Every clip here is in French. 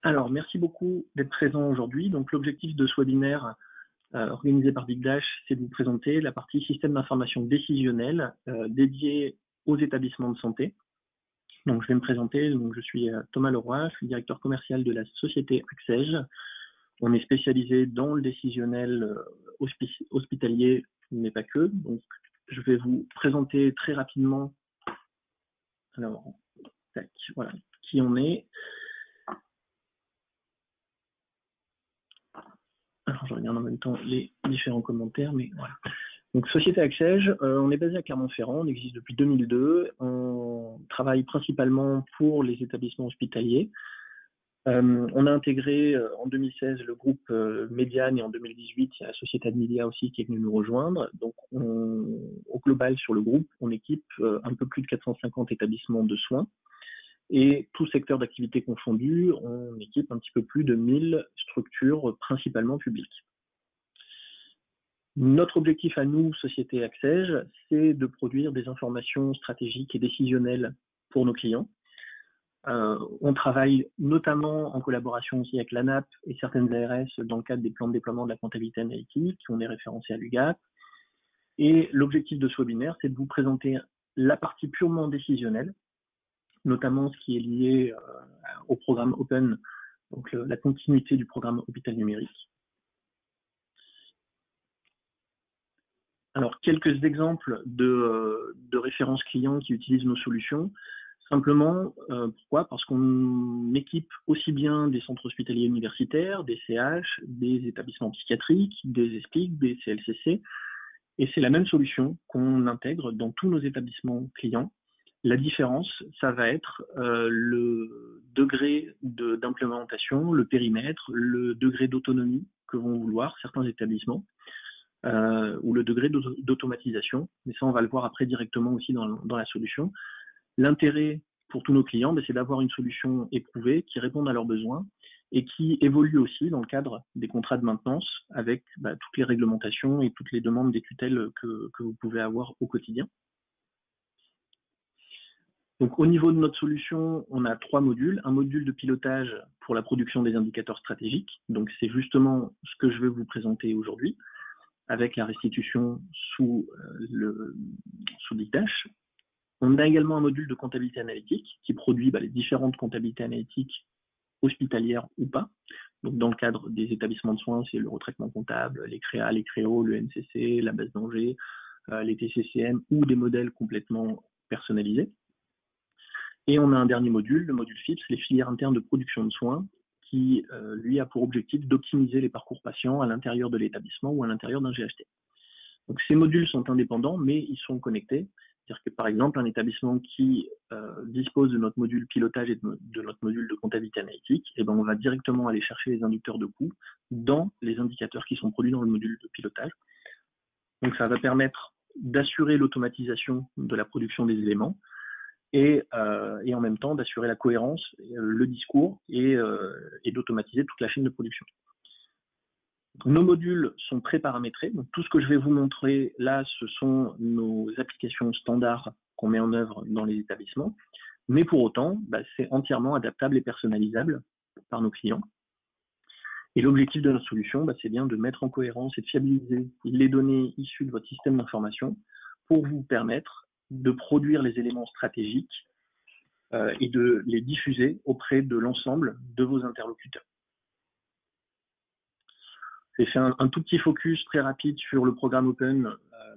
Alors, merci beaucoup d'être présent aujourd'hui. Donc, l'objectif de ce webinaire organisé par Big Dash, c'est de vous présenter la partie système d'information décisionnel dédiée aux établissements de santé. Donc, je vais me présenter. Donc, je suis Thomas Leroy, je suis directeur commercial de la société Accège. On est spécialisé dans le décisionnel hospitalier, mais pas que. Donc, je vais vous présenter très rapidement alors, voilà, qui on est. Alors, je regarde en même temps les différents commentaires, mais voilà. Donc, Société Accège, on est basé à Clermont-Ferrand, on existe depuis 2002. On travaille principalement pour les établissements hospitaliers. On a intégré en 2016 le groupe Médiane et en 2018, il y a la société Admilia aussi qui est venue nous rejoindre. Donc, au global, sur le groupe, on équipe un peu plus de 450 établissements de soins. Et tout secteur d'activité confondu, on équipe un petit peu plus de 1000 structures, principalement publiques. Notre objectif à nous, Société Accège, c'est de produire des informations stratégiques et décisionnelles pour nos clients. On travaille notamment en collaboration aussi avec l'ANAP et certaines ARS dans le cadre des plans de déploiement de la comptabilité analytique. On est référencé à l'UGAP. Et l'objectif de ce webinaire, c'est de vous présenter la partie purement décisionnelle, notamment ce qui est lié au programme Open, donc la continuité du programme Hôpital Numérique. Alors, quelques exemples de références clients qui utilisent nos solutions. Simplement, pourquoi? Parce qu'on équipe aussi bien des centres hospitaliers universitaires, des CH, des établissements psychiatriques, des ESPIC, des CLCC, et c'est la même solution qu'on intègre dans tous nos établissements clients. La différence, ça va être le degré d'implémentation, le périmètre, le degré d'autonomie que vont vouloir certains établissements, ou le degré d'automatisation. Mais ça, on va le voir après directement aussi dans la solution. L'intérêt pour tous nos clients, c'est d'avoir une solution éprouvée qui réponde à leurs besoins et qui évolue aussi dans le cadre des contrats de maintenance avec toutes les réglementations et toutes les demandes des tutelles que vous pouvez avoir au quotidien. Donc, au niveau de notre solution, on a 3 modules. Un module de pilotage pour la production des indicateurs stratégiques. Donc, c'est justement ce que je vais vous présenter aujourd'hui, avec la restitution sous Big Dash. On a également un module de comptabilité analytique qui produit les différentes comptabilités analytiques hospitalières ou pas. Donc, dans le cadre des établissements de soins, c'est le retraitement comptable, les CREA, les CREO, le NCC, la base danger, les TCCM ou des modèles complètement personnalisés. Et on a un dernier module, le module FIPS, les filières internes de production de soins, qui, lui, a pour objectif d'optimiser les parcours patients à l'intérieur de l'établissement ou à l'intérieur d'un GHT. Donc, ces modules sont indépendants, mais ils sont connectés. C'est-à-dire que, par exemple, un établissement qui dispose de notre module pilotage et de notre module de comptabilité analytique, on va directement aller chercher les inducteurs de coûts dans les indicateurs qui sont produits dans le module de pilotage. Donc, ça va permettre d'assurer l'automatisation de la production des éléments et en même temps d'assurer la cohérence, le discours et d'automatiser toute la chaîne de production. Nos modules sont pré-paramétrés. Donc, tout ce que je vais vous montrer là, ce sont nos applications standards qu'on met en œuvre dans les établissements. Mais pour autant, c'est entièrement adaptable et personnalisable par nos clients. Et l'objectif de notre solution, c'est bien de mettre en cohérence et de fiabiliser les données issues de votre système d'information pour vous permettre de produire les éléments stratégiques et de les diffuser auprès de l'ensemble de vos interlocuteurs. J'ai fait un tout petit focus très rapide sur le programme Open.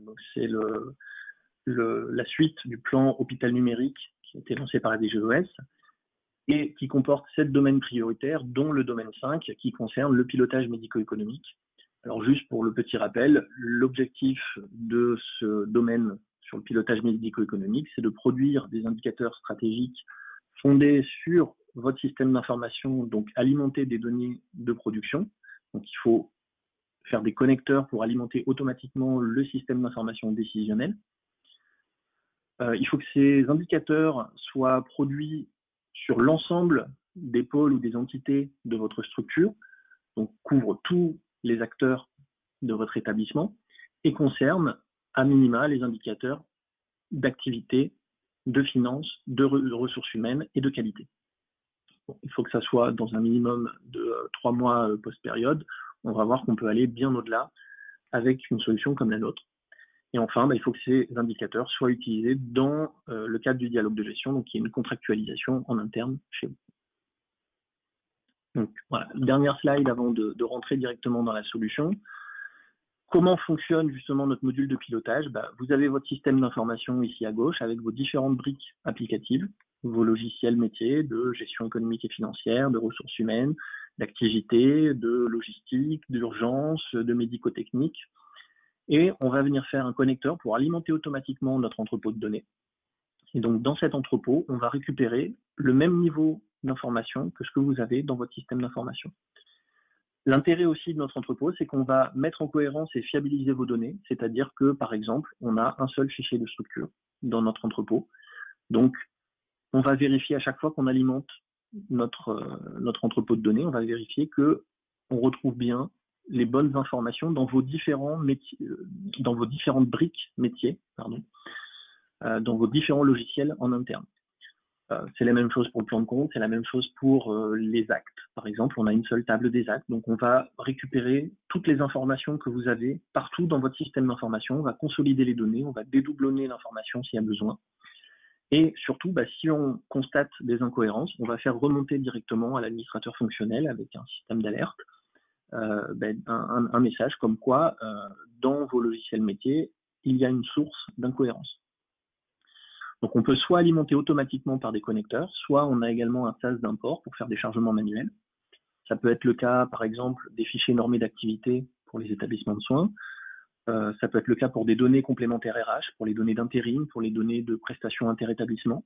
Donc c'est la suite du plan Hôpital Numérique qui a été lancé par la DGOS et qui comporte 7 domaines prioritaires, dont le domaine 5 qui concerne le pilotage médico-économique. Alors juste pour le petit rappel, l'objectif de ce domaine sur le pilotage médico-économique, c'est de produire des indicateurs stratégiques fondés sur votre système d'information, donc alimenter des données de production. Donc il faut faire des connecteurs pour alimenter automatiquement le système d'information décisionnel. Il faut que ces indicateurs soient produits sur l'ensemble des pôles ou des entités de votre structure, donc couvrent tous les acteurs de votre établissement et concernent à minima les indicateurs d'activité, de finances, de ressources humaines et de qualité. bon, il faut que ça soit dans un minimum de 3 mois post-période. On va voir qu'on peut aller bien au-delà avec une solution comme la nôtre. Et enfin, il faut que ces indicateurs soient utilisés dans le cadre du dialogue de gestion, donc il y a une contractualisation en interne chez vous. Donc voilà, dernière slide avant de rentrer directement dans la solution. Comment fonctionne justement notre module de pilotage? Vous avez votre système d'information ici à gauche avec vos différentes briques applicatives, vos logiciels métiers de gestion économique et financière, de ressources humaines, d'activité, de logistique, d'urgence, de médico-technique. Et on va venir faire un connecteur pour alimenter automatiquement notre entrepôt de données. Et donc dans cet entrepôt, on va récupérer le même niveau d'information que ce que vous avez dans votre système d'information. L'intérêt aussi de notre entrepôt, c'est qu'on va mettre en cohérence et fiabiliser vos données, c'est-à-dire que, par exemple, on a un seul fichier de structure dans notre entrepôt. Donc, on va vérifier à chaque fois qu'on alimente notre entrepôt de données, on va vérifier qu'on retrouve bien les bonnes informations dans vos différents métiers, dans vos différentes briques métiers, dans vos différents logiciels en interne. C'est la même chose pour le plan de compte, c'est la même chose pour les actes. Par exemple, on a une seule table des actes, donc on va récupérer toutes les informations que vous avez partout dans votre système d'information, on va consolider les données, on va dédoublonner l'information s'il y a besoin. Et surtout, si on constate des incohérences, on va faire remonter directement à l'administrateur fonctionnel avec un système d'alerte un message comme quoi, dans vos logiciels métiers, il y a une source d'incohérence. Donc on peut soit alimenter automatiquement par des connecteurs, soit on a également un sas d'import pour faire des chargements manuels. Ça peut être le cas, par exemple, des fichiers normés d'activité pour les établissements de soins. Ça peut être le cas pour des données complémentaires RH, pour les données d'intérim, pour les données de prestations interétablissement.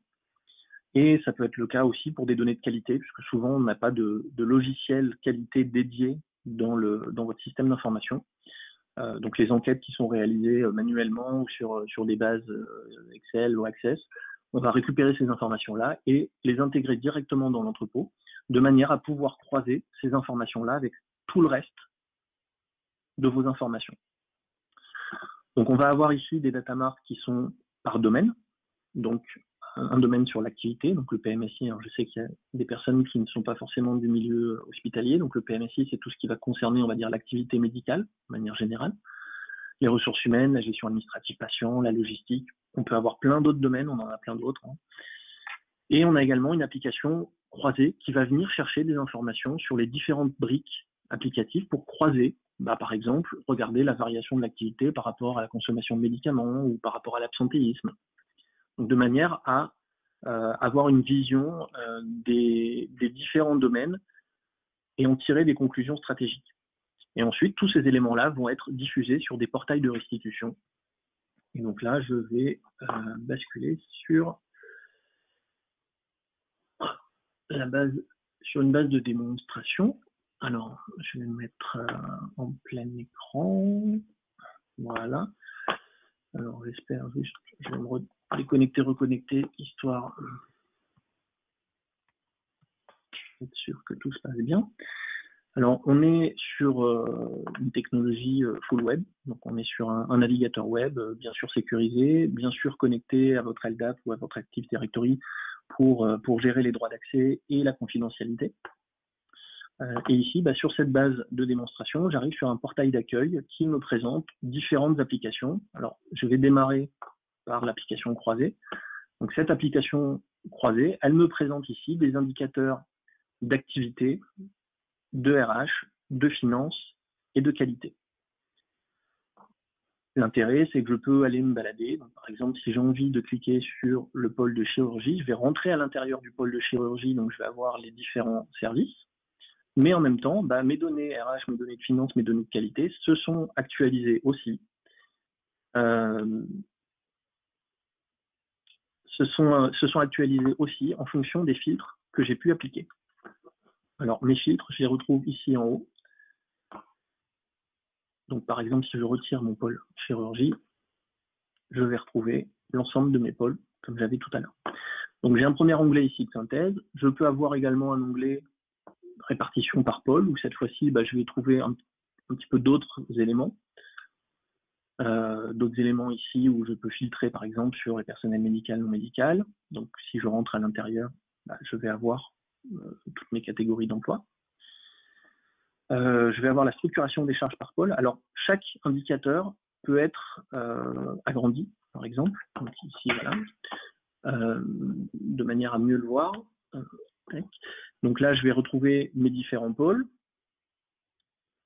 Et ça peut être le cas aussi pour des données de qualité, puisque souvent on n'a pas de logiciel qualité dédié dans votre système d'information. Donc les enquêtes qui sont réalisées manuellement ou sur des bases Excel ou Access, on va récupérer ces informations-là et les intégrer directement dans l'entrepôt, de manière à pouvoir croiser ces informations-là avec tout le reste de vos informations. Donc on va avoir ici des data marks qui sont par domaine, donc un domaine sur l'activité, donc le PMSI. Alors je sais qu'il y a des personnes qui ne sont pas forcément du milieu hospitalier, donc le PMSI, c'est tout ce qui va concerner, on va dire, l'activité médicale, de manière générale. Les ressources humaines, la gestion administrative patient, la logistique. On peut avoir plein d'autres domaines, on en a plein d'autres. Et on a également une application croisée qui va venir chercher des informations sur les différentes briques applicatives pour croiser, par exemple, regarder la variation de l'activité par rapport à la consommation de médicaments ou par rapport à l'absentéisme. Donc de manière à avoir une vision des différents domaines et en tirer des conclusions stratégiques. Et ensuite, tous ces éléments-là vont être diffusés sur des portails de restitution. Et donc là, je vais basculer sur une base de démonstration. Alors, je vais me mettre en plein écran. Voilà. Alors, j'espère juste, je vais me déconnecter, reconnecter, histoire d'être sûr que tout se passe bien. Alors, on est sur une technologie full web, donc on est sur un navigateur web, bien sûr sécurisé, bien sûr connecté à votre LDAP ou à votre Active Directory pour gérer les droits d'accès et la confidentialité. Et ici, sur cette base de démonstration, j'arrive sur un portail d'accueil qui me présente différentes applications. Alors, je vais démarrer par l'application croisée. Donc, cette application croisée, elle me présente ici des indicateurs d'activité, de RH, de finance et de qualité. L'intérêt, c'est que je peux aller me balader. Donc, par exemple, si j'ai envie de cliquer sur le pôle de chirurgie, je vais rentrer à l'intérieur du pôle de chirurgie, donc je vais avoir les différents services. Mais en même temps, mes données RH, mes données de finance, mes données de qualité se sont actualisées aussi. Se sont actualisées aussi en fonction des filtres que j'ai pu appliquer. Alors, mes filtres, je les retrouve ici en haut. Donc, par exemple, si je retire mon pôle chirurgie, je vais retrouver l'ensemble de mes pôles, comme j'avais tout à l'heure. Donc, j'ai un premier onglet ici de synthèse. Je peux avoir également un onglet répartition par pôle, où cette fois-ci, je vais trouver un petit peu d'autres éléments. D'autres éléments ici où je peux filtrer, par exemple, sur les personnels médicaux, non médicaux. Donc, si je rentre à l'intérieur, je vais avoir toutes mes catégories d'emploi. Je vais avoir la structuration des charges par pôle. Alors, chaque indicateur peut être agrandi, par exemple. Donc ici, voilà, de manière à mieux le voir. Donc là, je vais retrouver mes différents pôles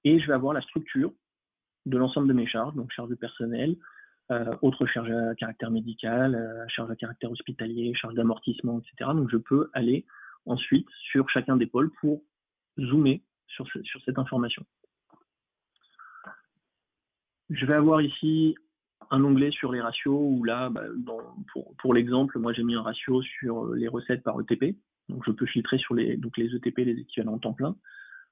et je vais avoir la structure de l'ensemble de mes charges, donc charges de personnel, autres charges à caractère médical, charges à caractère hospitalier, charges d'amortissement, etc. Donc je peux aller ensuite sur chacun des pôles pour zoomer sur cette information. Je vais avoir ici un onglet sur les ratios où là, pour l'exemple, moi j'ai mis un ratio sur les recettes par ETP. Donc je peux filtrer sur les ETP, les équivalents temps plein.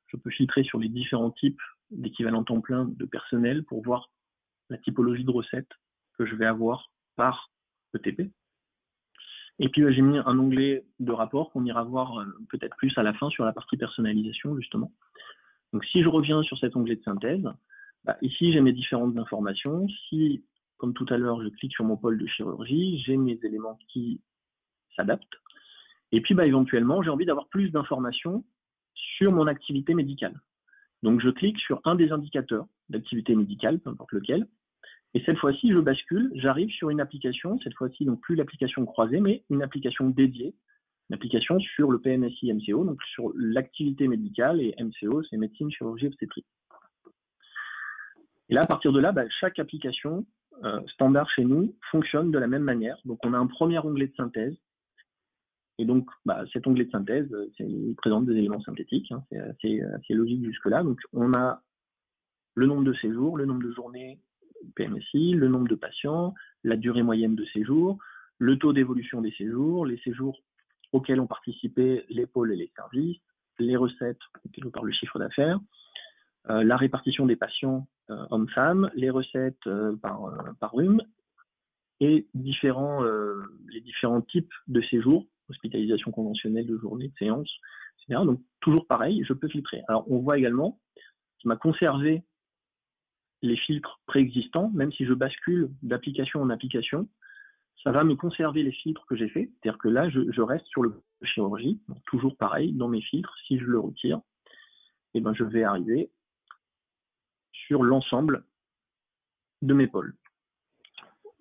Je peux filtrer sur les différents types d'équivalents temps plein de personnel pour voir la typologie de recettes que je vais avoir par ETP. Et puis j'ai mis un onglet de rapport qu'on ira voir peut-être plus à la fin sur la partie personnalisation justement. Donc si je reviens sur cet onglet de synthèse, ici j'ai mes différentes informations. Si, comme tout à l'heure, je clique sur mon pôle de chirurgie, j'ai mes éléments qui s'adaptent. Et puis éventuellement, j'ai envie d'avoir plus d'informations sur mon activité médicale. Donc je clique sur un des indicateurs d'activité médicale, peu importe lequel, et cette fois-ci, je bascule, j'arrive sur une application, cette fois-ci, donc plus l'application croisée, mais une application dédiée, une application sur le PMSI MCO, donc sur l'activité médicale, et MCO, c'est médecine, chirurgie, obstétrique. Et là, à partir de là, chaque application standard chez nous fonctionne de la même manière. Donc on a un premier onglet de synthèse, et donc cet onglet de synthèse, il présente des éléments synthétiques, hein, c'est assez logique jusque-là. Donc on a le nombre de séjours, le nombre de journées PMSI, le nombre de patients, la durée moyenne de séjour, le taux d'évolution des séjours, les séjours auxquels ont participé les pôles et les services, les recettes, par le chiffre d'affaires, la répartition des patients hommes-femmes, les recettes par rhume, et les différents types de séjours, hospitalisation conventionnelle, de journée, de séance, etc. Donc toujours pareil, je peux filtrer. Alors on voit également qu'il m'a conservé les filtres préexistants, même si je bascule d'application en application, ça va me conserver les filtres que j'ai faits. C'est-à-dire que là, je reste sur le chirurgie, donc toujours pareil, dans mes filtres, si je le retire, je vais arriver sur l'ensemble de mes pôles.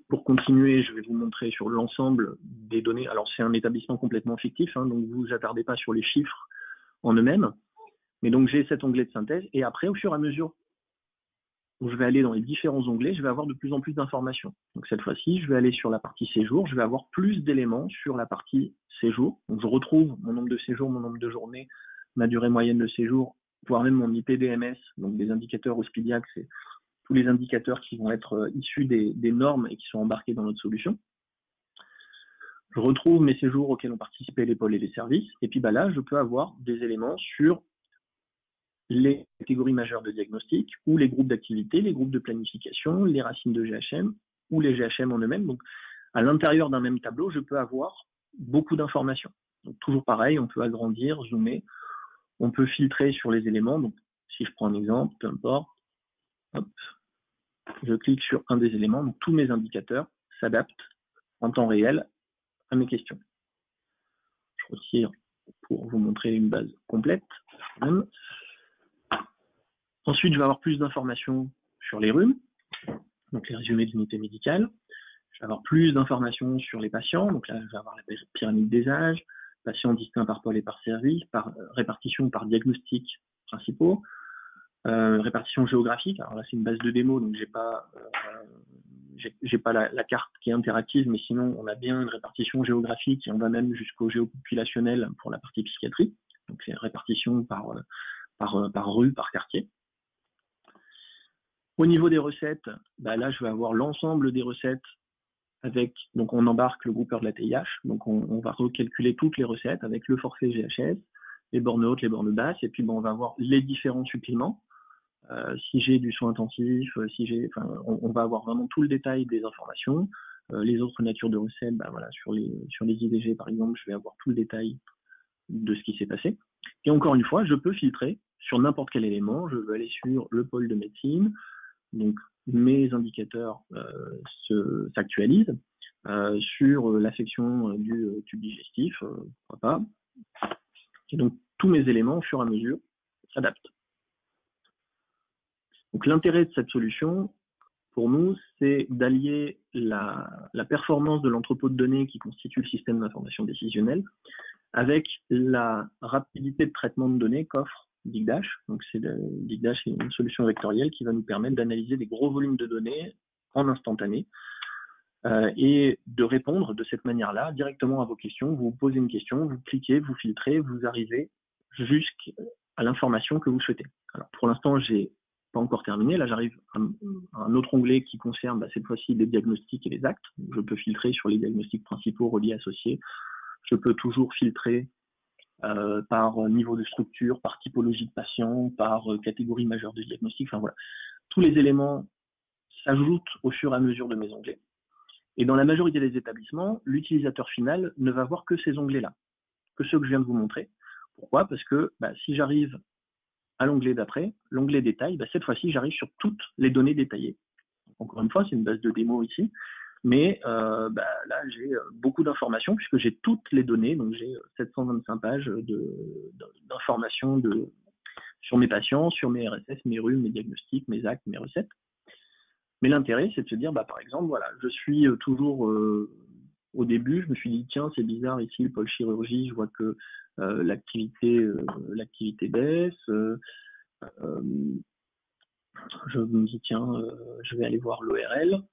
Pour continuer, je vais vous montrer sur l'ensemble des données. Alors, c'est un établissement complètement fictif, hein, donc vous vous attardez pas sur les chiffres en eux-mêmes. Mais donc, j'ai cet onglet de synthèse, et après, au fur et à mesure où je vais aller dans les différents onglets, je vais avoir de plus en plus d'informations. Donc cette fois-ci, je vais aller sur la partie séjour, je vais avoir plus d'éléments sur la partie séjour. Donc je retrouve mon nombre de séjours, mon nombre de journées, ma durée moyenne de séjour, voire même mon IPDMS, donc des indicateurs Hospediac, c'est tous les indicateurs qui vont être issus des normes et qui sont embarqués dans notre solution. Je retrouve mes séjours auxquels ont participé les pôles et les services, et puis là, je peux avoir des éléments sur les catégories majeures de diagnostic ou les groupes d'activité, les groupes de planification, les racines de GHM ou les GHM en eux-mêmes. Donc, à l'intérieur d'un même tableau, je peux avoir beaucoup d'informations. Donc, toujours pareil, on peut agrandir, zoomer, on peut filtrer sur les éléments. Donc, si je prends un exemple, peu importe, hop, je clique sur un des éléments, donc tous mes indicateurs s'adaptent en temps réel à mes questions. Je retire pour vous montrer une base complète. Ensuite, je vais avoir plus d'informations sur les rhumes, donc les résumés d'unités médicales. Je vais avoir plus d'informations sur les patients, donc là, je vais avoir la pyramide des âges, patients distincts par pôle et par service, par répartition par diagnostics principaux, répartition géographique. Alors là, c'est une base de démo, donc j'ai pas la carte qui est interactive, mais sinon, on a bien une répartition géographique et on va même jusqu'au géopopulationnel pour la partie psychiatrie. Donc c'est répartition par rue, par quartier. Au niveau des recettes, là, je vais avoir l'ensemble des recettes avec, donc on embarque le groupeur de la TIH, donc on va recalculer toutes les recettes avec le forfait GHS, les bornes hautes, les bornes basses, et puis on va avoir les différents suppléments. Si j'ai du soin intensif, on va avoir vraiment tout le détail des informations. Les autres natures de recettes, sur les IVG par exemple, je vais avoir tout le détail de ce qui s'est passé. Et encore une fois, je peux filtrer sur n'importe quel élément. Je veux aller sur le pôle de médecine, donc mes indicateurs s'actualisent. Sur l'affection du tube digestif, pourquoi pas. Et donc, tous mes éléments, au fur et à mesure, s'adaptent. Donc, l'intérêt de cette solution, pour nous, c'est d'allier la performance de l'entrepôt de données qui constitue le système d'information décisionnelle avec la rapidité de traitement de données qu'offre Digdash. Donc, Digdash est une solution vectorielle qui va nous permettre d'analyser des gros volumes de données en instantané et de répondre de cette manière-là directement à vos questions. Vous posez une question, vous cliquez, vous filtrez, vous arrivez jusqu'à l'information que vous souhaitez. Alors, pour l'instant, j'ai pas encore terminé. Là, j'arrive à un autre onglet qui concerne cette fois-ci les diagnostics et les actes. Je peux filtrer sur les diagnostics principaux, reliés, associés. Je peux toujours filtrer par niveau de structure, par typologie de patient, par catégorie majeure de diagnostic. Enfin voilà, tous les éléments s'ajoutent au fur et à mesure de mes onglets. Et dans la majorité des établissements, l'utilisateur final ne va voir que ces onglets-là, que ceux que je viens de vous montrer. Pourquoi? Parce que si j'arrive à l'onglet d'après, l'onglet détail, cette fois-ci, j'arrive sur toutes les données détaillées. Encore une fois, c'est une base de démo ici, mais là, j'ai beaucoup d'informations puisque j'ai toutes les données, donc j'ai 725 pages d'informations sur mes patients, sur mes RSS, mes RU, mes diagnostics, mes actes, mes recettes. Mais l'intérêt, c'est de se dire, par exemple, voilà, je suis toujours au début, je me suis dit, tiens, c'est bizarre ici, le pôle chirurgie, je vois que l'activité baisse. Je me dis, tiens, je vais aller voir l'ORL.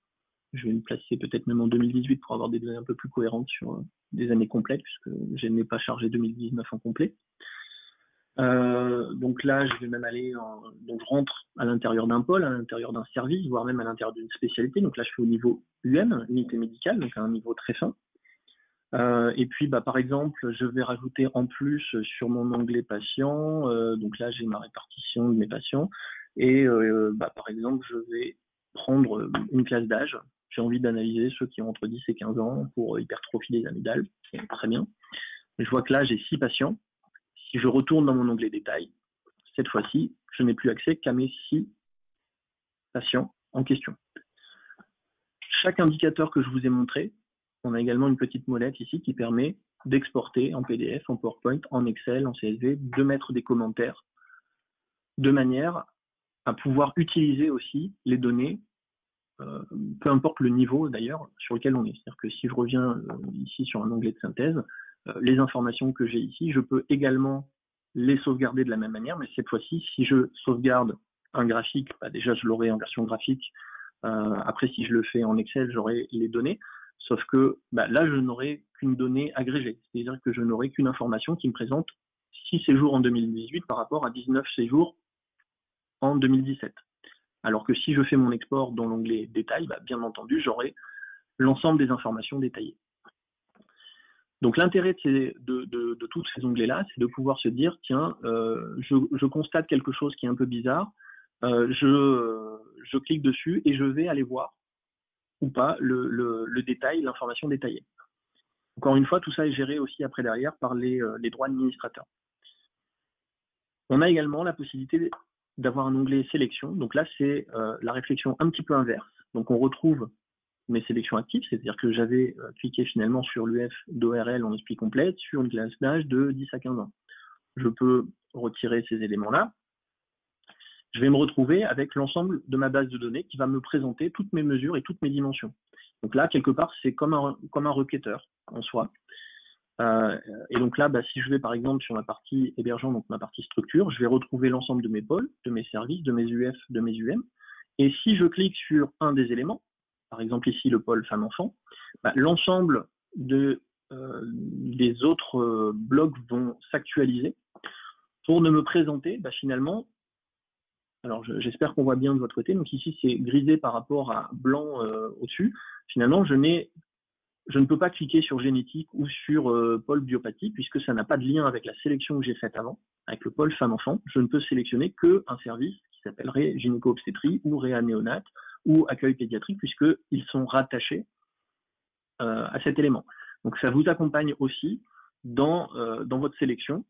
Je vais me placer peut-être même en 2018 pour avoir des données un peu plus cohérentes sur des années complètes, puisque je n'ai pas chargé 2019 en complet. Donc là, je vais même aller, donc je rentre à l'intérieur d'un pôle, à l'intérieur d'un service, voire même à l'intérieur d'une spécialité. Donc là, je suis au niveau UM, unité médicale, donc à un niveau très fin. Et puis, par exemple, je vais rajouter en plus sur mon onglet patient. Donc là, j'ai ma répartition de mes patients. Et par exemple, je vais prendre une classe d'âge. J'ai envie d'analyser ceux qui ont entre 10 et 15 ans pour hypertrophie des amygdales. C'est très bien. Je vois que là, j'ai 6 patients. Si je retourne dans mon onglet détail, cette fois-ci, je n'ai plus accès qu'à mes 6 patients en question. Chaque indicateur que je vous ai montré, on a également une petite molette ici qui permet d'exporter en PDF, en PowerPoint, en Excel, en CSV, de mettre des commentaires de manière à pouvoir utiliser aussi les données, peu importe le niveau d'ailleurs sur lequel on est. C'est-à-dire que si je reviens ici sur un onglet de synthèse, les informations que j'ai ici, je peux également les sauvegarder de la même manière, mais cette fois-ci, si je sauvegarde un graphique, déjà je l'aurai en version graphique. Après, si je le fais en Excel, j'aurai les données. Sauf que là, je n'aurai qu'une donnée agrégée. C'est-à-dire que je n'aurai qu'une information qui me présente 6 séjours en 2018 par rapport à 19 séjours en 2017. Alors que si je fais mon export dans l'onglet détail, bien entendu, j'aurai l'ensemble des informations détaillées. Donc l'intérêt de tous ces onglets-là, c'est de pouvoir se dire, tiens, je constate quelque chose qui est un peu bizarre, je clique dessus et je vais aller voir ou pas le détail, l'information détaillée. Encore une fois, tout ça est géré aussi après derrière par les droits administrateurs. On a également la possibilité d'avoir un onglet sélection. Donc là, c'est la réflexion un petit peu inverse. Donc on retrouve mes sélections actives, c'est-à-dire que j'avais cliqué finalement sur l'UF d'ORL en esprit complète sur une classe d'âge de 10 à 15 ans. Je peux retirer ces éléments-là. Je vais me retrouver avec l'ensemble de ma base de données qui va me présenter toutes mes mesures et toutes mes dimensions. Donc là, quelque part, c'est comme un requêteur en soi. Et donc là, si je vais par exemple sur ma partie hébergeant, donc ma partie structure, je vais retrouver l'ensemble de mes pôles, de mes services, de mes UF, de mes UM. Et si je clique sur un des éléments, par exemple ici le pôle femme-enfant, l'ensemble des autres blocs vont s'actualiser pour ne me présenter finalement. Alors j'espère qu'on voit bien de votre côté. Donc ici c'est grisé par rapport à blanc au-dessus. Finalement, je ne peux pas cliquer sur génétique ou sur pôle biopathie puisque ça n'a pas de lien avec la sélection que j'ai faite avant, avec le pôle femme-enfant. Je ne peux sélectionner qu'un service qui s'appellerait gynéco-obstétrie ou réa-néonate ou accueil pédiatrique puisqu'ils sont rattachés à cet élément. Donc ça vous accompagne aussi dans votre sélection.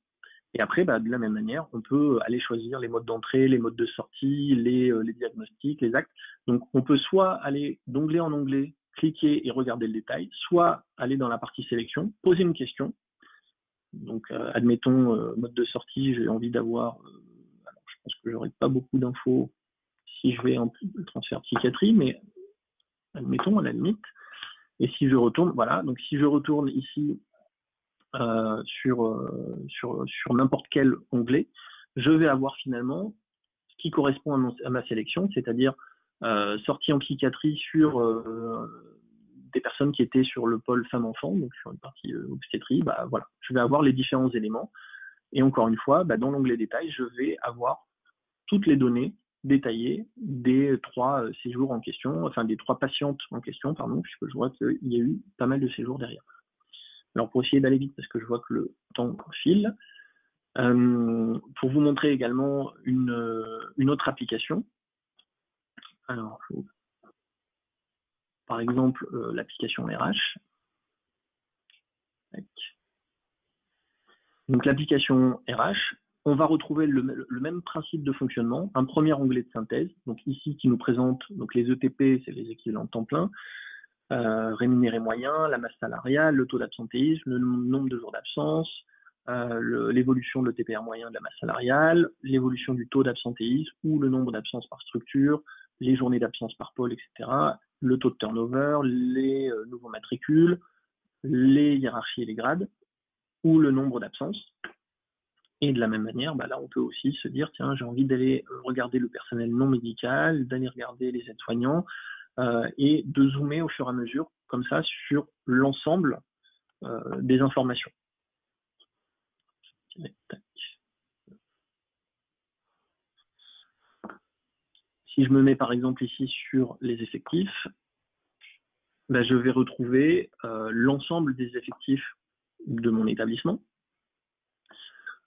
Et après, de la même manière, on peut aller choisir les modes d'entrée, les modes de sortie, les diagnostics, les actes. Donc on peut soit aller d'onglet en onglet, cliquer et regarder le détail, soit aller dans la partie sélection, poser une question, Donc, admettons, mode de sortie, j'ai envie d'avoir, alors je pense que j'aurai pas beaucoup d'infos si je vais en transfert psychiatrie, mais admettons à la limite. Et si je retourne, voilà, donc si je retourne ici sur n'importe quel onglet, je vais avoir finalement ce qui correspond à ma sélection, c'est-à-dire sortie en psychiatrie sur des personnes qui étaient sur le pôle femmes-enfants, donc sur une partie obstétrie, bah voilà, je vais avoir les différents éléments. Et encore une fois, bah, dans l'onglet détail, je vais avoir toutes les données détaillées des 3 séjours en question, enfin des 3 patientes en question, pardon, puisque je vois qu'il y a eu pas mal de séjours derrière. Alors pour essayer d'aller vite, parce que je vois que le temps file, pour vous montrer également une autre application. Alors, par exemple, l'application RH. Donc l'application RH, on va retrouver le même principe de fonctionnement, un premier onglet de synthèse, donc ici qui nous présente donc les ETP, c'est les équivalents de temps plein, rémunéré moyen, la masse salariale, le taux d'absentéisme, le nombre de jours d'absence, l'évolution de l'ETPR moyen de la masse salariale, l'évolution du taux d'absentéisme ou le nombre d'absences par structure, les journées d'absence par pôle, etc., le taux de turnover, les nouveaux matricules, les hiérarchies et les grades, ou le nombre d'absences. Et de la même manière, bah là, on peut aussi se dire, tiens, j'ai envie d'aller regarder le personnel non médical, d'aller regarder les aides-soignants, et de zoomer au fur et à mesure, comme ça, sur l'ensemble des informations. Si je me mets par exemple ici sur les effectifs, bah, je vais retrouver l'ensemble des effectifs de mon établissement,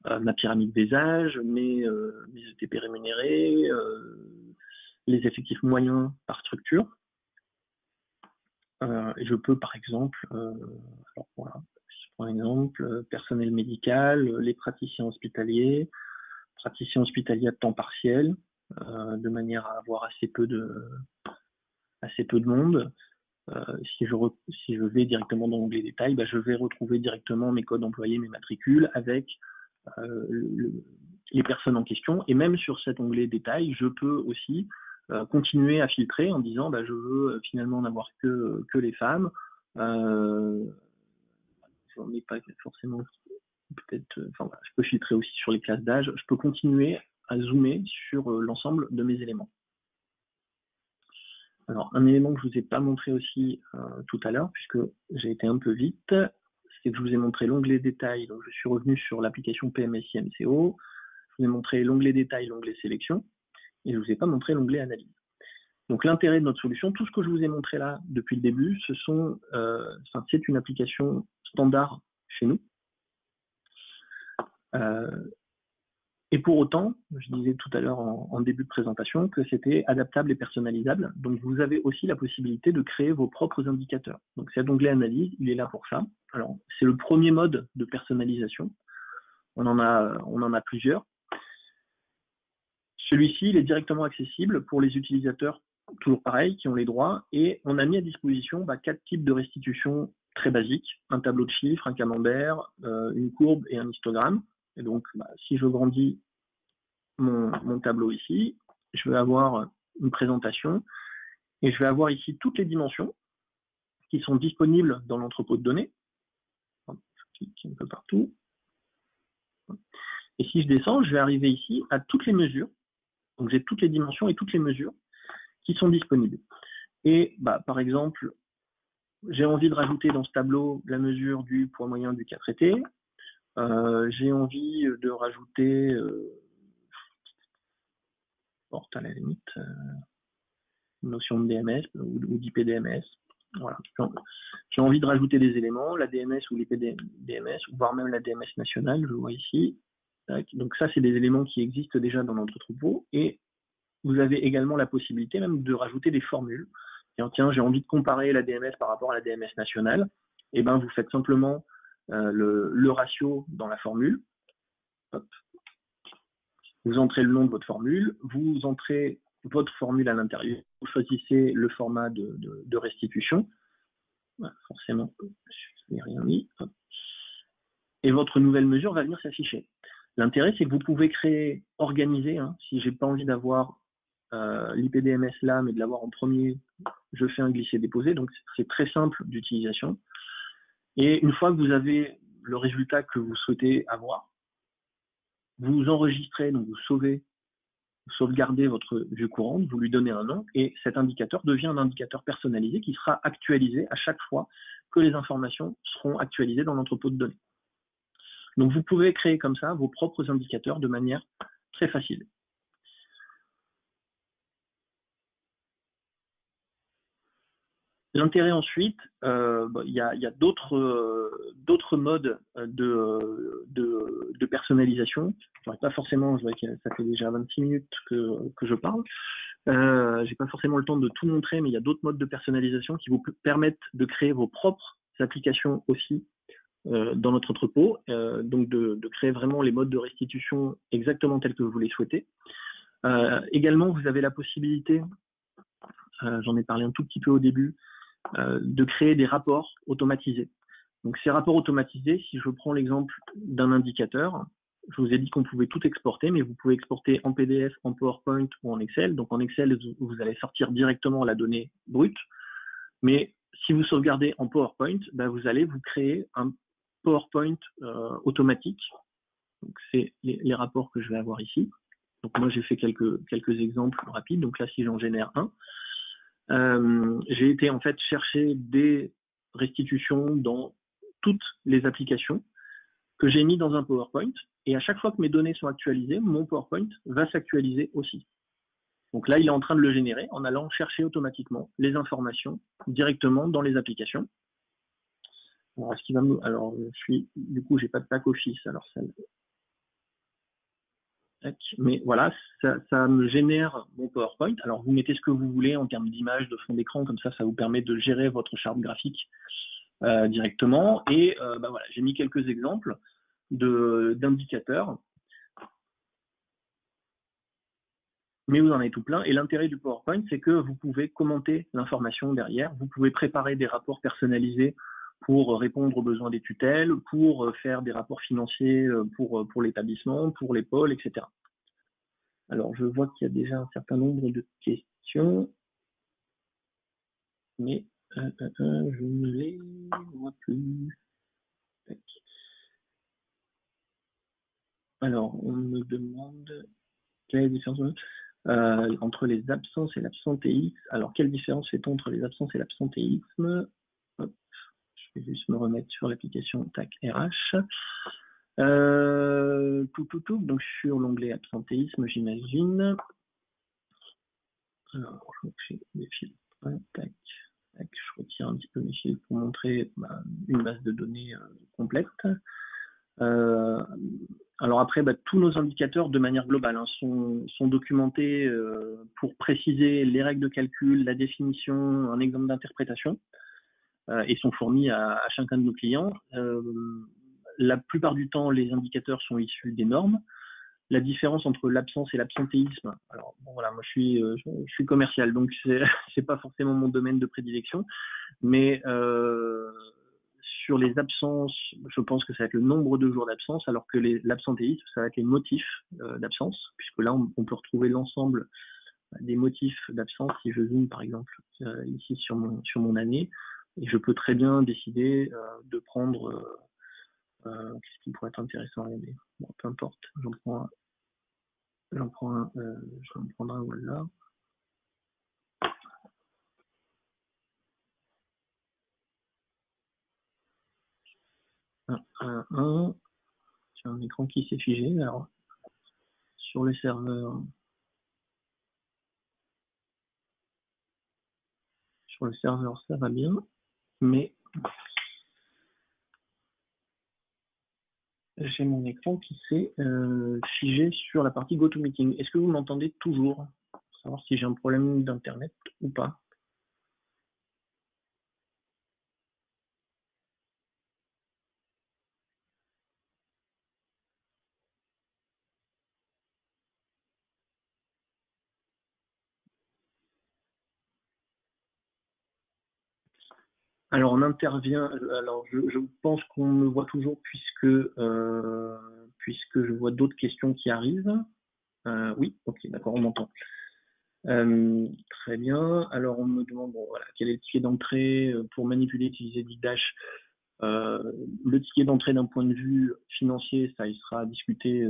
ma pyramide des âges, mes ETP rémunérés, les effectifs moyens par structure. Je peux par exemple, alors voilà, je prends un exemple, personnel médical, les praticiens hospitaliers à temps partiel, de manière à avoir assez peu de monde. Si je vais directement dans l'onglet détail, bah, je vais retrouver directement mes codes employés, mes matricules avec les personnes en question. Et même sur cet onglet détail, je peux aussi continuer à filtrer en disant bah, je veux finalement n'avoir que les femmes. J'en ai pas forcément peut-être. Enfin, voilà, je peux filtrer aussi sur les classes d'âge. Je peux continuer à zoomer sur l'ensemble de mes éléments. Alors, un élément que je ne vous ai pas montré aussi tout à l'heure, puisque j'ai été un peu vite, c'est que je vous ai montré l'onglet détail. Donc, je suis revenu sur l'application PMSI MCO. Je vous ai montré l'onglet détail, l'onglet sélection, et je ne vous ai pas montré l'onglet analyse. Donc, l'intérêt de notre solution, tout ce que je vous ai montré là depuis le début, c'est une application standard chez nous. Et pour autant, je disais tout à l'heure en début de présentation que c'était adaptable et personnalisable. Donc, vous avez aussi la possibilité de créer vos propres indicateurs. Donc, cet onglet analyse, il est là pour ça. Alors, c'est le premier mode de personnalisation. On en a plusieurs. Celui-ci, il est directement accessible pour les utilisateurs, toujours pareil, qui ont les droits. Et on a mis à disposition 4 types de restitution très basiques. Un tableau de chiffres, un camembert, une courbe et un histogramme. Et donc, si je grandis mon tableau ici, je vais avoir une présentation et je vais avoir ici toutes les dimensions qui sont disponibles dans l'entrepôt de données. Je clique un peu partout. Et si je descends, je vais arriver ici à toutes les mesures. Donc, j'ai toutes les dimensions et toutes les mesures qui sont disponibles. Et par exemple, j'ai envie de rajouter dans ce tableau la mesure du poids moyen du cas traité. J'ai envie de rajouter, à la limite, une notion de DMS ou d'IPDMS. Voilà. J'ai envie de rajouter des éléments, la DMS ou l'IPDMS, voire même la DMS nationale, je vois ici. Donc ça, c'est des éléments qui existent déjà dans notre troupeau. Et vous avez également la possibilité même de rajouter des formules. Tiens, j'ai envie de comparer la DMS par rapport à la DMS nationale. Et ben, vous faites simplement le ratio dans la formule. Hop. Vous entrez le nom de votre formule, vous entrez votre formule à l'intérieur, vous choisissez le format de restitution. Voilà, forcément, je n'ai rien mis. Hop. et votre nouvelle mesure va venir s'afficher. L'intérêt, c'est que vous pouvez créer, organiser, hein, si j'ai pas envie d'avoir l'IPDMS là, mais de l'avoir en premier, je fais un glisser-déposer, donc c'est très simple d'utilisation. Et une fois que vous avez le résultat que vous souhaitez avoir, vous enregistrez, donc vous sauvegardez votre vue courante, vous lui donnez un nom, et cet indicateur devient un indicateur personnalisé qui sera actualisé à chaque fois que les informations seront actualisées dans l'entrepôt de données. Donc vous pouvez créer comme ça vos propres indicateurs de manière très facile. L'intérêt ensuite, il y a d'autres modes de personnalisation. Pas forcément, je vois que ça fait déjà 26 minutes que je parle. J'ai pas forcément le temps de tout montrer, mais il y a d'autres modes de personnalisation qui vous permettent de créer vos propres applications aussi dans notre entrepôt, donc de créer vraiment les modes de restitution exactement tels que vous les souhaitez. Également, vous avez la possibilité, j'en ai parlé un tout petit peu au début, de créer des rapports automatisés. Donc ces rapports automatisés, si je prends l'exemple d'un indicateur, je vous ai dit qu'on pouvait tout exporter, mais vous pouvez exporter en PDF, en PowerPoint ou en Excel. Donc en Excel, vous allez sortir directement la donnée brute. Mais si vous sauvegardez en PowerPoint, vous allez vous créer un PowerPoint automatique. Donc c'est les rapports que je vais avoir ici. Donc moi j'ai fait quelques exemples rapides. Donc là si j'en génère un, j'ai été en fait chercher des restitutions dans toutes les applications que j'ai mis dans un PowerPoint, et à chaque fois que mes données sont actualisées, mon PowerPoint va s'actualiser aussi. Donc là, il est en train de le générer en allant chercher automatiquement les informations directement dans les applications. Alors, est-ce qu'il va me... Alors, du coup, j'ai pas de pack office, alors ça... Mais voilà, ça me génère mon PowerPoint. Alors, vous mettez ce que vous voulez en termes d'image, de fond d'écran, comme ça vous permet de gérer votre charte graphique directement. Et voilà, j'ai mis quelques exemples d'indicateurs, mais vous en avez tout plein. Et l'intérêt du PowerPoint, c'est que vous pouvez commenter l'information derrière, vous pouvez préparer des rapports personnalisés pour répondre aux besoins des tutelles, pour faire des rapports financiers pour l'établissement, pour les pôles, etc. Alors, je vois qu'il y a déjà un certain nombre de questions, mais je ne les vois plus. Alors, on me demande quelle est la différence entre les absences et l'absentéisme. Alors, quelle différence fait-on entre les absences et l'absentéisme? Je vais juste me remettre sur l'application TAC RH. Donc, sur l'onglet absentéisme, j'imagine. Alors, j'ai des filtres. Tac, tac, je retire un petit peu mes filtres pour montrer une base de données complète. Alors après, tous nos indicateurs, de manière globale, sont documentés pour préciser les règles de calcul, la définition, un exemple d'interprétation, et sont fournis à chacun de nos clients. La plupart du temps, les indicateurs sont issus des normes. La différence entre l'absence et l'absentéisme, alors bon, voilà, moi je suis commercial, donc c'est pas forcément mon domaine de prédilection, mais sur les absences, je pense que ça va être le nombre de jours d'absence, alors que l'absentéisme, ça va être les motifs d'absence, puisque là, on peut retrouver l'ensemble des motifs d'absence. Si je zoome, par exemple, ici sur mon année, et je peux très bien décider de prendre... qu'est-ce qui pourrait être intéressant à regarder? Bon, peu importe, j'en prends un, je vais en prendre un, voilà. J'ai un écran qui s'est figé. Alors, sur le serveur, ça va bien, mais j'ai mon écran qui s'est figé sur la partie GoToMeeting. Est-ce que vous m'entendez toujours? Pour savoir si j'ai un problème d'internet ou pas. Alors, on intervient. Alors, je pense qu'on me voit toujours puisque je vois d'autres questions qui arrivent. Oui, ok, d'accord, on m'entend. Très bien. Alors, on me demande bon, voilà, quel est le ticket d'entrée pour manipuler, utiliser Bigdash. Le ticket d'entrée d'un point de vue financier, ça, il sera discuté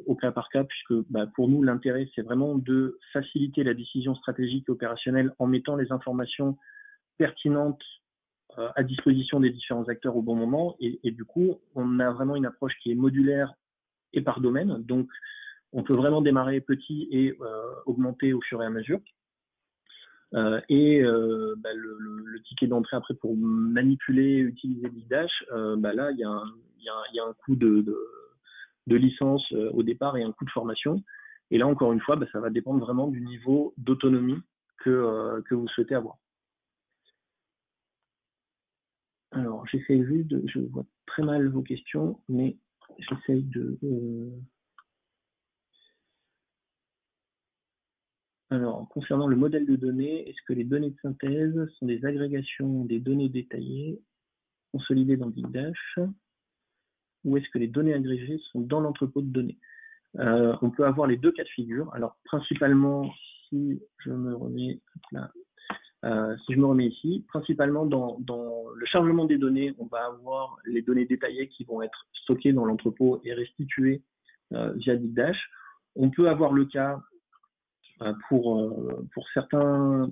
au cas par cas, puisque pour nous, l'intérêt, c'est vraiment de faciliter la décision stratégique et opérationnelle en mettant les informations pertinentes à disposition des différents acteurs au bon moment. Et du coup, on a vraiment une approche qui est modulaire et par domaine. Donc, on peut vraiment démarrer petit et augmenter au fur et à mesure. Le ticket d'entrée après pour manipuler, utiliser Bigdash, là, il y a un coût de licence au départ et un coût de formation. Et là, encore une fois, ça va dépendre vraiment du niveau d'autonomie que vous souhaitez avoir. Alors, j'essaie juste de... Je vois très mal vos questions, mais j'essaye de... Alors, concernant le modèle de données, est-ce que les données de synthèse sont des agrégations des données détaillées consolidées dans Bigdash ou est-ce que les données agrégées sont dans l'entrepôt de données? On peut avoir les deux cas de figure. Alors, principalement, si je me remets là, si je me remets ici, principalement dans le chargement des données, on va avoir les données détaillées qui vont être stockées dans l'entrepôt et restituées via Bigdash. On peut avoir le cas pour certains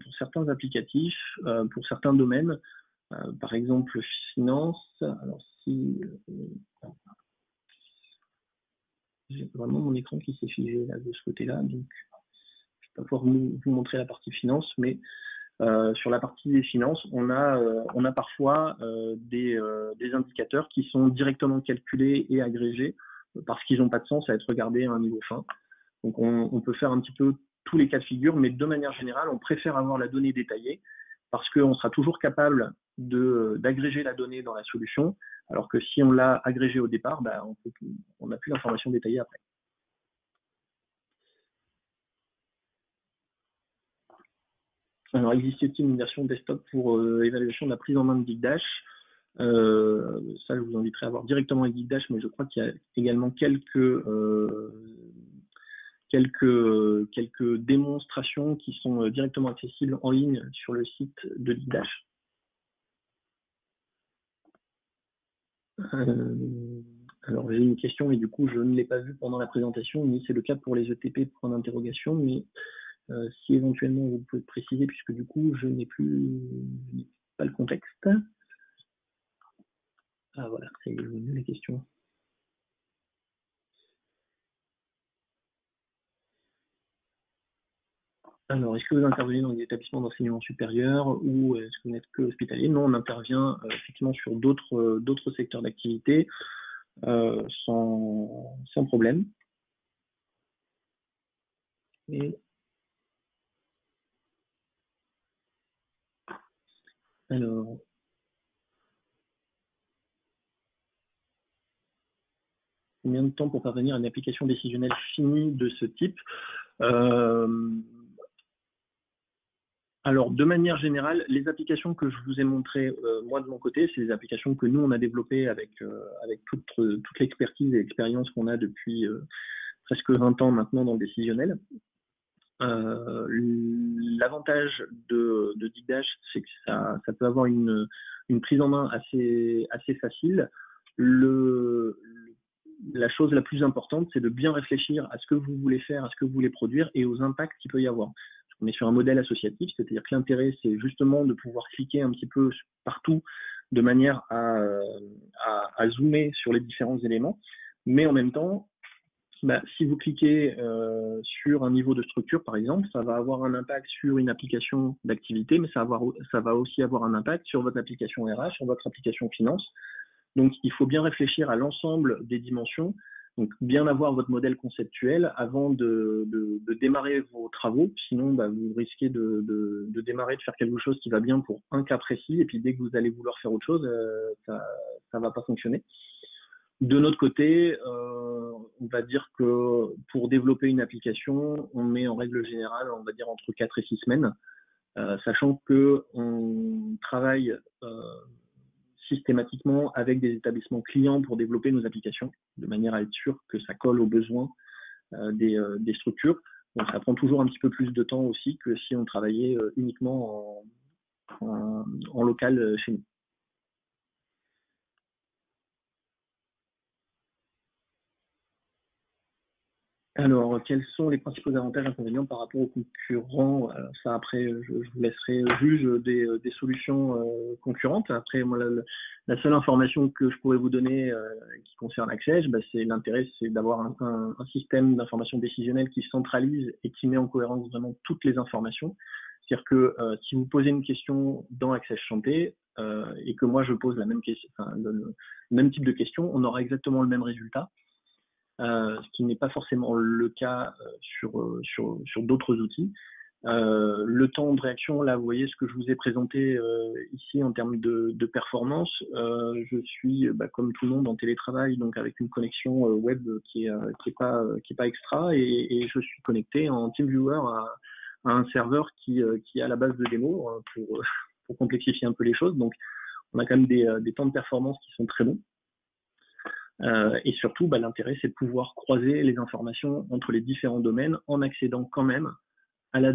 applicatifs, pour certains domaines, par exemple finance. Alors si j'ai vraiment mon écran qui s'est figé là de ce côté-là, donc je ne vais pas pouvoir vous montrer la partie finance, mais sur la partie des finances, on a parfois des indicateurs qui sont directement calculés et agrégés parce qu'ils n'ont pas de sens à être regardés à un niveau fin. Donc on peut faire un petit peu tous les cas de figure, mais de manière générale, on préfère avoir la donnée détaillée parce qu'on sera toujours capable d'agréger la donnée dans la solution, alors que si on l'a agrégée au départ, on n'a plus l'information détaillée après. Alors, existe-t-il une version desktop pour évaluation de la prise en main de Bigdash? Ça, je vous inviterai à voir directement avec Bigdash, mais je crois qu'il y a également quelques démonstrations qui sont directement accessibles en ligne sur le site de Bigdash. Alors, j'ai une question, et du coup, je ne l'ai pas vue pendant la présentation, mais c'est le cas pour les ETP, point d'interrogation, mais si éventuellement vous pouvez préciser, puisque du coup, je n'ai pas le contexte. Ah voilà, c'est venu la question. Alors, est-ce que vous intervenez dans des établissements d'enseignement supérieur ou est-ce que vous n'êtes que hospitalier? Non, on intervient effectivement sur d'autres secteurs d'activité sans problème. Et alors, combien de temps pour parvenir à une application décisionnelle finie de ce type? Alors, de manière générale, les applications que je vous ai montrées, moi de mon côté, c'est des applications que nous, on a développées avec toute l'expertise et l'expérience qu'on a depuis presque 20 ans maintenant dans le décisionnel. L'avantage de Bigdash, c'est que ça peut avoir une prise en main assez facile. La chose la plus importante, c'est de bien réfléchir à ce que vous voulez faire, à ce que vous voulez produire et aux impacts qu'il peut y avoir. On est sur un modèle associatif, c'est-à-dire que l'intérêt, c'est justement de pouvoir cliquer un petit peu partout de manière à zoomer sur les différents éléments. Mais en même temps, si vous cliquez sur un niveau de structure, par exemple, ça va avoir un impact sur une application d'activité, mais ça va aussi avoir un impact sur votre application RH, sur votre application finance. Donc, il faut bien réfléchir à l'ensemble des dimensions, donc bien avoir votre modèle conceptuel avant de démarrer vos travaux. Sinon, vous risquez de démarrer, de faire quelque chose qui va bien pour un cas précis, et puis dès que vous allez vouloir faire autre chose, ça ne va pas fonctionner. De notre côté, on va dire que pour développer une application, on met en règle générale, on va dire entre 4 et 6 semaines. sachant qu'on travaille systématiquement avec des établissements clients pour développer nos applications, de manière à être sûr que ça colle aux besoins des structures. Donc ça prend toujours un petit peu plus de temps aussi que si on travaillait uniquement en local chez nous. Alors, quels sont les principaux avantages et inconvénients par rapport aux concurrents? Ça, après, je vous laisserai juge des solutions concurrentes. Après, moi, la seule information que je pourrais vous donner qui concerne Access, c'est l'intérêt, c'est d'avoir un système d'information décisionnelle qui centralise et qui met en cohérence vraiment toutes les informations. C'est-à-dire que si vous posez une question dans Access Santé et que moi je pose la même question, le même type de question, on aura exactement le même résultat. Ce qui n'est pas forcément le cas sur d'autres outils. Le temps de réaction, là, vous voyez ce que je vous ai présenté ici en termes de performance. Je suis, comme tout le monde, en télétravail, donc avec une connexion web qui est pas extra, et je suis connecté en TeamViewer à un serveur qui a la base de démo pour complexifier un peu les choses. Donc, on a quand même des temps de performance qui sont très bons. Et surtout, l'intérêt, c'est de pouvoir croiser les informations entre les différents domaines en accédant quand même à la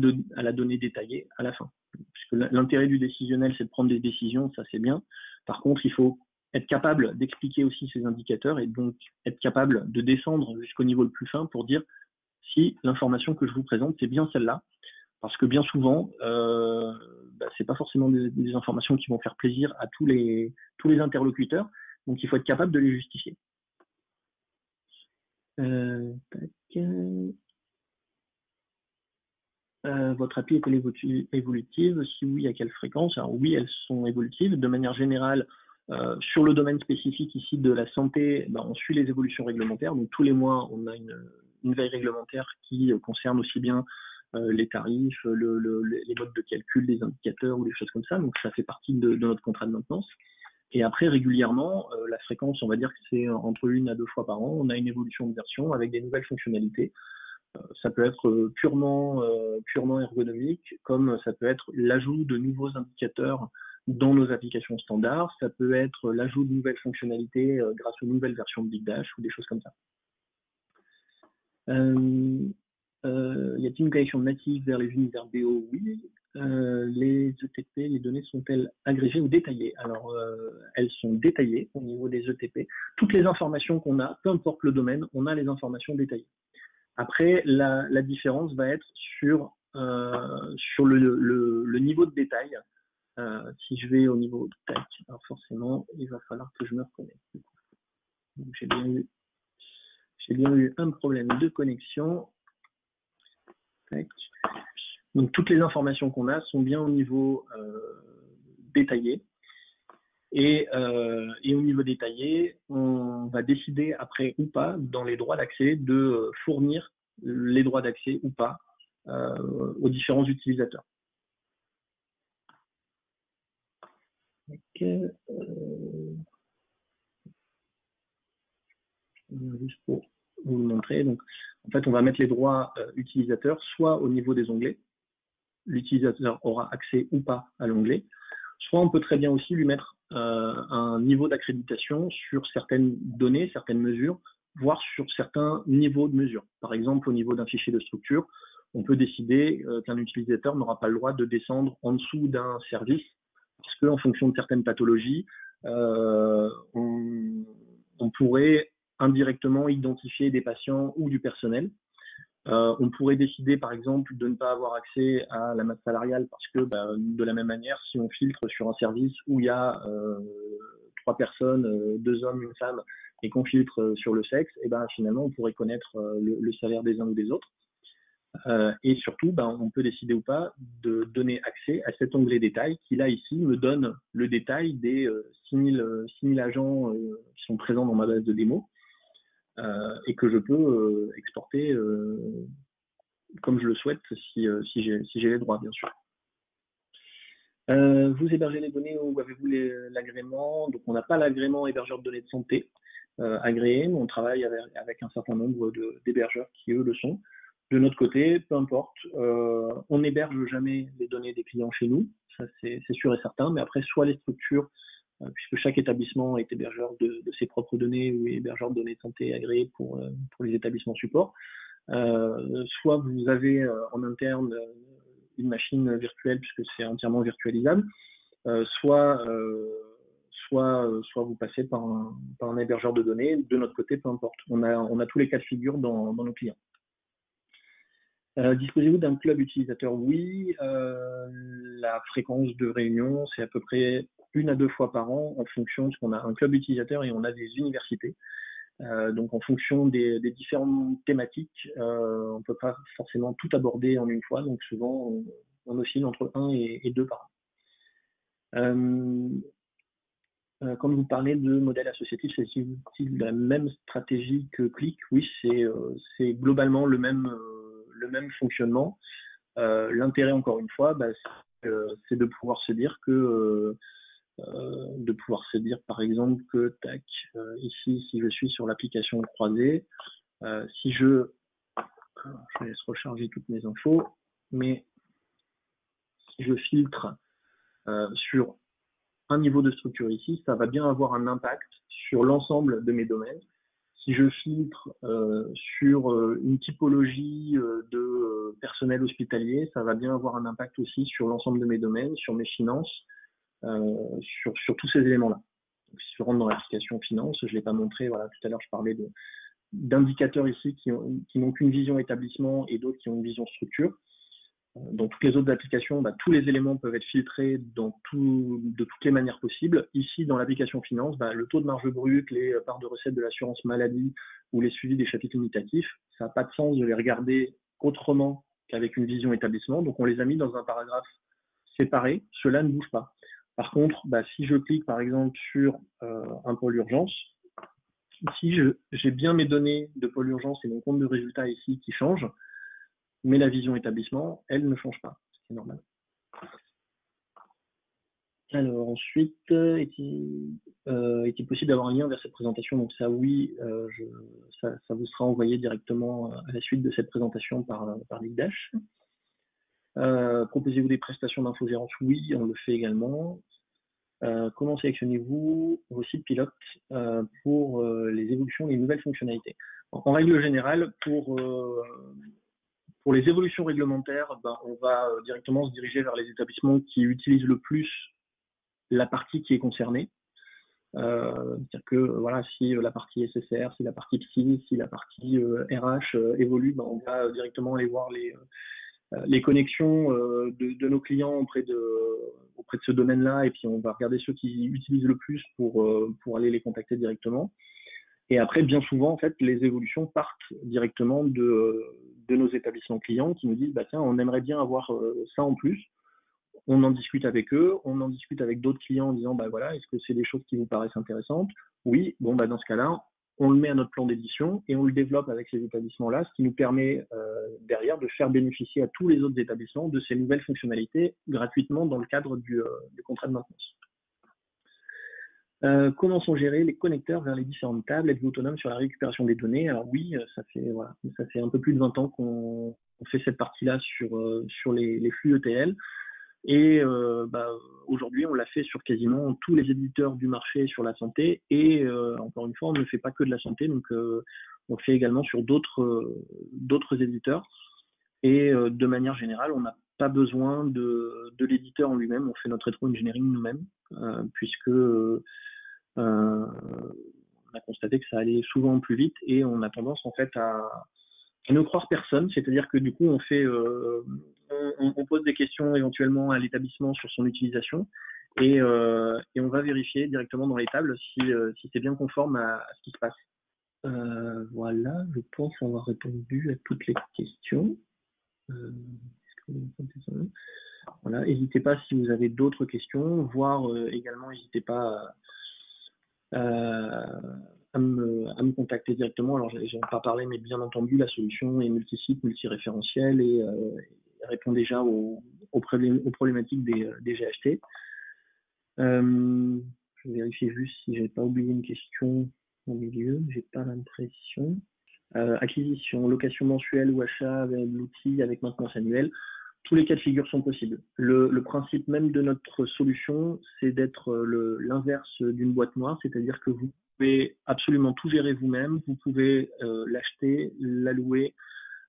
donnée détaillée à la fin. Puisque l'intérêt du décisionnel, c'est de prendre des décisions, ça c'est bien. Par contre, il faut être capable d'expliquer aussi ces indicateurs et donc être capable de descendre jusqu'au niveau le plus fin pour dire si l'information que je vous présente, c'est bien celle-là. Parce que bien souvent, c'est pas forcément des informations qui vont faire plaisir à tous les interlocuteurs. Donc, il faut être capable de les justifier. Votre API est-elle évolutive? Si oui, à quelle fréquence? Alors oui, elles sont évolutives. De manière générale, sur le domaine spécifique ici de la santé, on suit les évolutions réglementaires. Donc tous les mois, on a une veille réglementaire qui concerne aussi bien les tarifs, les modes de calcul des indicateurs ou des choses comme ça. Donc ça fait partie de notre contrat de maintenance. Et après, régulièrement, la fréquence, on va dire que c'est entre 1 à 2 fois par an, on a une évolution de version avec des nouvelles fonctionnalités. Ça peut être purement ergonomique, comme ça peut être l'ajout de nouveaux indicateurs dans nos applications standards, ça peut être l'ajout de nouvelles fonctionnalités grâce aux nouvelles versions de Big Dash ou des choses comme ça. Y a-t-il une connexion native vers les univers BO? Oui. Les ETP, les données sont-elles agrégées ou détaillées? Alors, elles sont détaillées au niveau des ETP. Toutes les informations qu'on a, peu importe le domaine, on a les informations détaillées. Après, la différence va être sur le niveau de détail. Si je vais au niveau de tac, alors forcément, il va falloir que je me reconnecte. Donc, j'ai bien eu un problème de connexion. Tac. Donc, toutes les informations qu'on a sont bien au niveau détaillé. Et au niveau détaillé, on va décider après ou pas, dans les droits d'accès, de fournir les droits d'accès ou pas aux différents utilisateurs. Juste pour vous le montrer. Donc, en fait, on va mettre les droits utilisateurs soit au niveau des onglets, l'utilisateur aura accès ou pas à l'onglet, soit on peut très bien aussi lui mettre un niveau d'accréditation sur certaines données, certaines mesures, voire sur certains niveaux de mesures. Par exemple, au niveau d'un fichier de structure, on peut décider qu'un utilisateur n'aura pas le droit de descendre en dessous d'un service, parce qu'en fonction de certaines pathologies, on pourrait indirectement identifier des patients ou du personnel. On pourrait décider, par exemple, de ne pas avoir accès à la masse salariale parce que, de la même manière, si on filtre sur un service où il y a 3 personnes, 2 hommes, une femme, et qu'on filtre sur le sexe, et finalement, on pourrait connaître le salaire des uns ou des autres. Et surtout, on peut décider ou pas de donner accès à cet onglet détail qui, là, ici, me donne le détail des 6000 agents qui sont présents dans ma base de démo. Et que je peux exporter comme je le souhaite si j'ai les droits, bien sûr. Vous hébergez les données ou avez-vous l'agrément? Donc, on n'a pas l'agrément hébergeur de données de santé agréé, mais on travaille avec un certain nombre d'hébergeurs qui, eux, le sont. De notre côté, peu importe, on n'héberge jamais les données des clients chez nous, ça c'est sûr et certain, mais après, soit les structures, puisque chaque établissement est hébergeur de ses propres données ou hébergeur de données de santé agréées pour les établissements support, soit vous avez en interne une machine virtuelle puisque c'est entièrement virtualisable, soit vous passez par un hébergeur de données. De notre côté, peu importe. On a tous les cas de figure dans nos clients. Disposez-vous d'un club utilisateur? Oui. La fréquence de réunion, c'est à peu près 1 à 2 fois par an en fonction, parce qu'on a un club utilisateur et on a des universités. Donc en fonction des différentes thématiques, on ne peut pas forcément tout aborder en une fois, donc souvent on oscille entre 1 et 2 par an. Quand vous parlez de modèle associatif, c'est-il la même stratégie que Click? Oui, c'est globalement le même fonctionnement. L'intérêt, encore une fois, c'est de pouvoir se dire par exemple que ici, si je suis sur l'application croisée, si je laisse recharger toutes mes infos, mais si je filtre sur un niveau de structure ici, ça va bien avoir un impact sur l'ensemble de mes domaines. Si je filtre sur une typologie de personnel hospitalier, ça va bien avoir un impact aussi sur l'ensemble de mes domaines, sur mes finances, sur tous ces éléments-là. Donc, si je rentre dans l'application finance, je ne l'ai pas montré, voilà, tout à l'heure je parlais d'indicateurs ici qui n'ont qu'une vision établissement et d'autres qui ont une vision structure. Dans toutes les autres applications, tous les éléments peuvent être filtrés de toutes les manières possibles. Ici, dans l'application finance, le taux de marge brute, les parts de recettes de l'assurance maladie ou les suivis des chapitres limitatifs, ça n'a pas de sens de les regarder autrement qu'avec une vision établissement. Donc, on les a mis dans un paragraphe séparé. Cela ne bouge pas. Par contre, si je clique par exemple sur un pôle urgence, ici, j'ai bien mes données de pôle urgence et mon compte de résultat ici qui change, mais la vision établissement, elle ne change pas, c'est normal. Alors ensuite, est-il possible d'avoir un lien vers cette présentation? Donc ça, oui, ça vous sera envoyé directement à la suite de cette présentation par l'IDASH. Proposez-vous des prestations d'infogérance? Oui, on le fait également. Comment sélectionnez-vous vos sites pilotes pour les évolutions et les nouvelles fonctionnalités? En règle générale, pour les évolutions réglementaires, on va directement se diriger vers les établissements qui utilisent le plus la partie qui est concernée. C'est-à-dire que voilà, si la partie SSR, si la partie PSI, si la partie RH évolue, on va directement aller voir les connexions de nos clients auprès de ce domaine-là, et puis on va regarder ceux qui utilisent le plus pour aller les contacter directement. Et après, bien souvent, en fait, les évolutions partent directement de nos établissements clients qui nous disent tiens, on aimerait bien avoir ça en plus. On en discute avec eux, on en discute avec d'autres clients en disant voilà, est-ce que c'est des choses qui vous paraissent intéressantes? Oui, dans ce cas-là, on le met à notre plan d'édition et on le développe avec ces établissements-là, ce qui nous permet derrière de faire bénéficier à tous les autres établissements de ces nouvelles fonctionnalités gratuitement dans le cadre du contrat de maintenance. Comment sont gérés les connecteurs vers les différentes tables? Êtes-vous autonome sur la récupération des données? Alors oui, ça fait un peu plus de 20 ans qu'on fait cette partie-là sur les flux ETL. Et aujourd'hui, on l'a fait sur quasiment tous les éditeurs du marché sur la santé. Et encore une fois, on ne fait pas que de la santé, donc on le fait également sur d'autres éditeurs. Et de manière générale, on n'a pas besoin de l'éditeur en lui-même. On fait notre rétro-engineering nous-mêmes, puisque on a constaté que ça allait souvent plus vite et on a tendance en fait à ne croire personne, c'est-à-dire que du coup on pose des questions éventuellement à l'établissement sur son utilisation et on va vérifier directement dans les tables si c'est bien conforme à ce qui se passe. Voilà, je pense avoir répondu à toutes les questions. Voilà, n'hésitez pas si vous avez d'autres questions, voire également n'hésitez pas à me contacter directement. Alors, je n'ai pas parlé, mais bien entendu, la solution est multisite, multiréférentielle et répond déjà aux problématiques des GHT. Je vérifie juste si je n'ai pas oublié une question au milieu. J'ai pas l'impression. acquisition, location mensuelle ou achat avec l'outil avec maintenance annuelle, tous les cas de figure sont possibles. Le principe même de notre solution, c'est d'être l'inverse d'une boîte noire, c'est-à-dire que vous pouvez absolument tout gérer vous-même, vous pouvez l'acheter, l'allouer,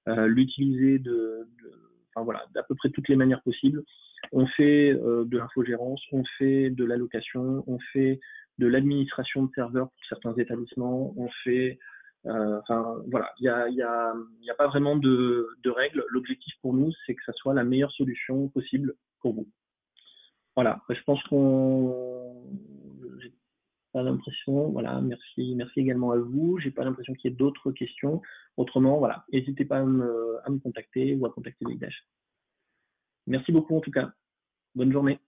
l'utiliser enfin, voilà, d'à peu près toutes les manières possibles. On fait de l'infogérance, on fait de l'allocation, on fait de l'administration de serveurs pour certains établissements, on fait enfin voilà, il y a pas vraiment de règles. L'objectif pour nous, c'est que ça soit la meilleure solution possible pour vous. Voilà, je pense qu'on j'ai pas l'impression, voilà, merci également à vous. J'ai pas l'impression qu'il y ait d'autres questions. Autrement, voilà, n'hésitez pas à me contacter ou à contacter Dash. Merci beaucoup en tout cas. Bonne journée.